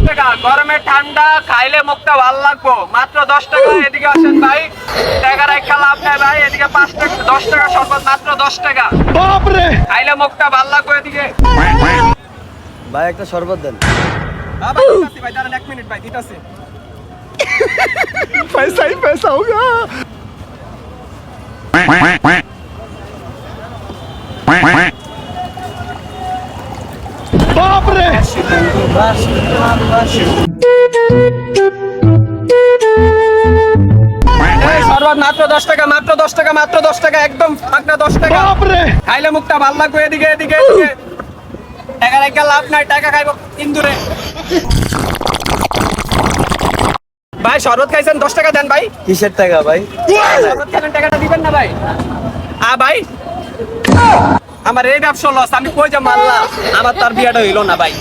টাকা, গরমে ঠান্ডা খাইলে মুখটা ভালো লাগবো, মাত্র 10 টাকা। এদিকে আসেন ভাই, টাকা রাখা লাভ নাই ভাই। এদিকে 5 টাকা, 10 টাকা শরবত, মাত্র 10 টাকা। বাপরে, খাইলে মুখটা ভালো লাগবে। এদিকে ভাই একটা শরবত দেন। ভাই দিতাছি ভাই, দাঁড়ান 1 মিনিট ভাই, দিতাছি। पैसा ही पैसा होगा। बाप रे, এই শরবত মাত্র 10 টাকা, মাত্র 10 টাকা, মাত্র 10 টাকা, একদম মাত্র 10 টাকা। बाप रे, খাইলে মুখটা ভালো লাগবে। এদিকে এদিকে এদিকে টাকা রাখা লাভ নাই, টাকা খাইবো ইন্দুরে। ভাই শরবত খাইছেন, 10 টাকা দেন ভাই। কিসের টাকা ভাই? শরবত খাইলেন, টাকাটা দিবেন না ভাই? ভাই আমার এই ব্যবসা লস, আমি কই যে মারলাম, আমার তার বিয়াটা হইলো না ভাই।